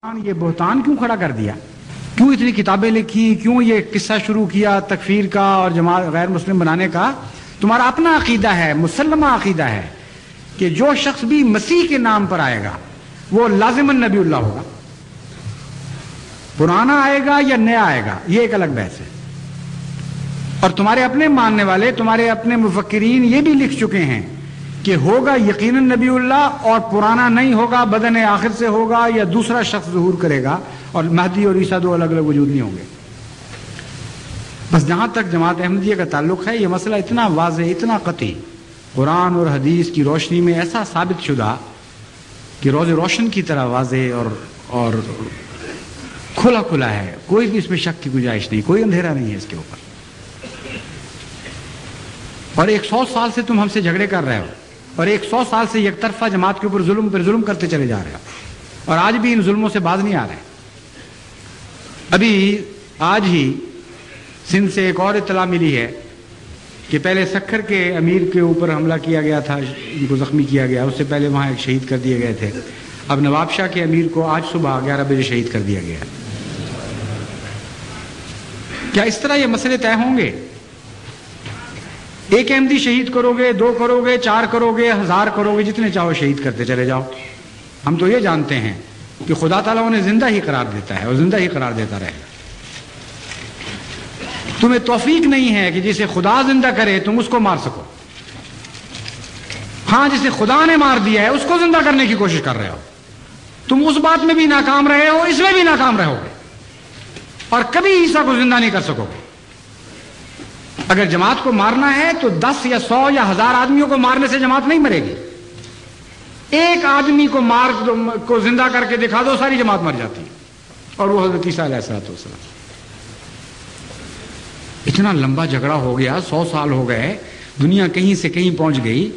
یہ بہتان کیوں کھڑا کر دیا؟ کیوں اتنی کتابیں لکھی؟ کیوں یہ قصہ شروع کیا تکفیر کا اور جماعت غیر مسلم بنانے کا؟ تمہارا اپنا عقیدہ ہے، مسلمہ عقیدہ ہے کہ جو شخص بھی مسیح کے نام پر آئے گا وہ لازماً نبی اللہ ہوگا، پرانا آئے گا یا نیا آئے گا یہ ایک الگ بحث ہے۔ اور تمہارے اپنے ماننے والے، تمہارے اپنے مفکرین یہ بھی لکھ چکے ہیں کہ ہوگا یقیناً نبی اللہ، اور پرانا نہیں ہوگا، بدن آخر سے ہوگا یا دوسرا شخص ظہور کرے گا، اور مہدی اور عیسیٰ دو الگ الگ وجود نہیں ہوں گے۔ بس جہاں تک جماعت احمدیہ کا تعلق ہے یہ مسئلہ اتنا واضح، اتنا قطعی، قرآن اور حدیث کی روشنی میں ایسا ثابت شدہ کہ روز روشن کی طرح واضح اور کھلا کھلا ہے، کوئی بھی اس میں شک کی گنجائش نہیں، کوئی اندھیرا نہیں ہے اس کے اوپر۔ اور 100 سال سے تم ہم سے جھگڑے کر رہے ہو، اور 100 سال سے یک طرفہ جماعت کے اوپر ظلم پر ظلم کرتے چلے جا رہے ہو، اور آج بھی ان ظلموں سے باز نہیں آ رہے۔ ابھی آج ہی سندھ سے ایک اور اطلاع ملی ہے کہ پہلے سکھر کے امیر کے اوپر حملہ کیا گیا تھا، ان کو زخمی کیا گیا، اس سے پہلے وہاں ایک شہید کر دیے گئے تھے، اب نواب شاہ کے امیر کو آج صبح 11 بجے شہید کر دیا گیا۔ کیا اس طرح یہ مسئلے طے ہوں گے؟ ایک احمدی شہید کرو گے، 2 کرو گے، 4 کرو گے، 1000 کرو گے، جتنے چاہو شہید کرتے چلے جاؤ۔ ہم تو یہ جانتے ہیں کہ خدا تعالیٰ انہیں زندہ ہی قرار دیتا ہے اور زندہ ہی قرار دیتا رہے گا۔ تمہیں توفیق نہیں ہے کہ جسے خدا زندہ کرے تم اس کو مار سکو۔ ہاں، جسے خدا نے مار دیا ہے اس کو زندہ کرنے کی کوشش کر رہے ہو، تم اس بات میں بھی ناکام رہے ہو، اس میں بھی ناکام رہو گے، اور کبھی عیسیٰ کو زندہ نہیں کر سکو گے۔ اگر جماعت کو مارنا ہے تو 10 یا 100 یا 1000 آدمیوں کو مارنے سے جماعت نہیں مرے گی۔ ایک آدمی کو زندہ کر کے دکھا دو، ساری جماعت مر جاتی ہے، اور وہ حضرت عیسیٰ علیہ السلام۔ اتنا لمبا جھگڑا ہو گیا، 100 سال ہو گئے، دنیا کہیں سے کہیں پہنچ گئی،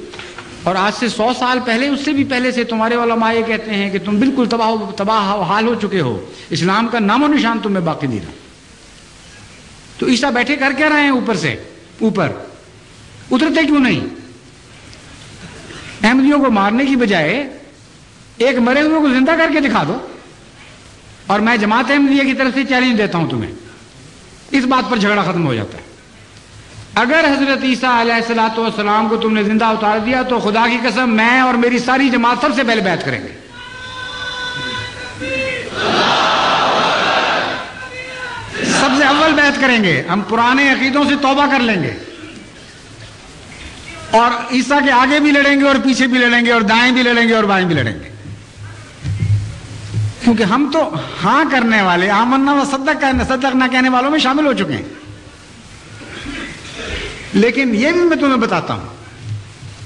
اور آج سے 100 سال پہلے، اس سے بھی پہلے سے تمہارے علماء یہ کہتے ہیں کہ تم بالکل تباہ حال ہو چکے ہو، اسلام کا نام و نشان تمہیں باقی نہیں رہا۔ تو عیسیٰ بیٹھے کر کے رہے ہیں اوپر اترتے کیوں نہیں؟ احمدیوں کو مارنے کی بجائے ایک مرے ہوئے کو زندہ کر کے دکھا دو۔ اور میں جماعت احمدیہ کی طرف سے چیلنج دیتا ہوں تمہیں، اس بات پر جھگڑا ختم ہو جاتا ہے۔ اگر حضرت عیسیٰ علیہ السلام کو تم نے زندہ اتار دیا تو خدا کی قسم میں اور میری ساری جماعت سب سے پہلے بیعت کریں گے۔ سب سے اول بیعت کریں گے، ہم پرانے عقیدوں سے توبہ کر لیں گے، اور عیسیٰ کے آگے بھی لڑیں گے اور پیچھے بھی لڑیں گے، اور دائیں بھی لڑیں گے اور بائیں بھی لڑیں گے، کیونکہ ہم تو ہاں کرنے والے، آمنا و صدقنا کہنے والوں میں شامل ہو چکے ہیں۔ لیکن یہ بھی میں تمہیں بتاتا ہوں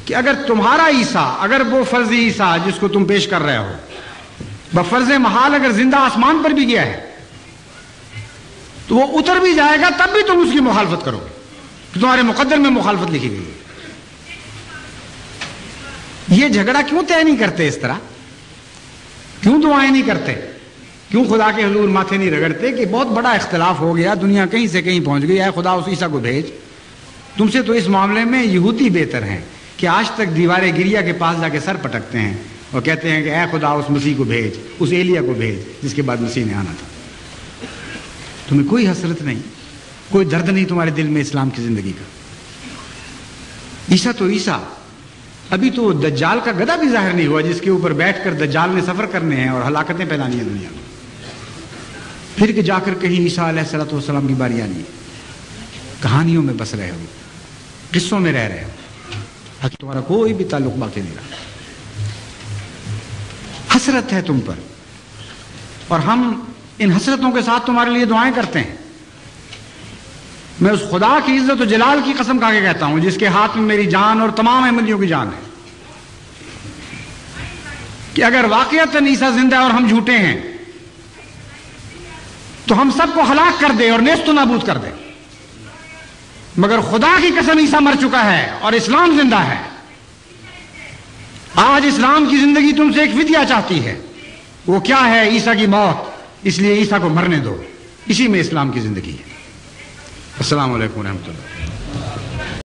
کہ اگر تمہارا عیسیٰ، اگر وہ فرضی عیسیٰ جس کو تم پیش کر رہے ہو بفرض محال اگر زندہ آسمان پر بھی گیا ہے تو وہ اتر بھی جائے گا، تب بھی تم اس کی مخالفت کرو گے، کہ تمہارے مقدر میں مخالفت لکھی گئی ہے۔ یہ جھگڑا کیوں طے نہیں کرتے اس طرح؟ کیوں دعائیں نہیں کرتے؟ کیوں خدا کے حضور ماتھے نہیں رگڑتے کہ بہت بڑا اختلاف ہو گیا، دنیا کہیں سے کہیں پہنچ گئی، اے خدا اس عیسیٰ کو بھیج۔ تم سے تو اس معاملے میں یہودی بہتر ہیں کہ آج تک دیوار گریا کے پاس جا کے سر پٹکتے ہیں اور کہتے ہیں کہ اے خدا اس مسیح کو بھیج، اس ایلیا کو بھیج جس کے بعد مسیح نے آنا تھا۔ تمہیں کوئی حسرت نہیں، کوئی درد نہیں تمہارے دل میں اسلام کی زندگی کا۔ عیسیٰ تو عیسیٰ، ابھی تو دجال کا گدھا بھی ظاہر نہیں ہوا جس کے اوپر بیٹھ کر دجال نے سفر کرنے ہیں اور ہلاکتیں پھیلانی ہیں دنیا میں، پھر کہ جا کر کہیں عیسیٰ علیہ السلام کی باری آنی ہے۔ کہانیوں میں بس رہے ہو، قصوں میں رہ رہے ہو، تمہارا کوئی بھی تعلق باقی نہیں رہا۔ حسرت ہے تم پر، اور ہم ان حسرتوں کے ساتھ تمہارے لیے دعائیں کرتے ہیں۔ میں اس خدا کی عزت و جلال کی قسم کھا کے کہتا ہوں جس کے ہاتھ میں میری جان اور تمام احمدیوں کی جان ہے، کہ اگر واقعتاً عیسیٰ زندہ ہے اور ہم جھوٹے ہیں تو ہم سب کو ہلاک کر دے اور نیست و نابود کر دے، مگر خدا کی قسم عیسیٰ مر چکا ہے اور اسلام زندہ ہے۔ آج اسلام کی زندگی تم سے ایک فدیہ چاہتی ہے، وہ کیا ہے؟ عیسیٰ کی موت۔ اس لیے عیسیٰ کو مرنے دو، اسی میں اسلام کی زندگی ہے۔ السلام علیکم ورحمۃ اللہ۔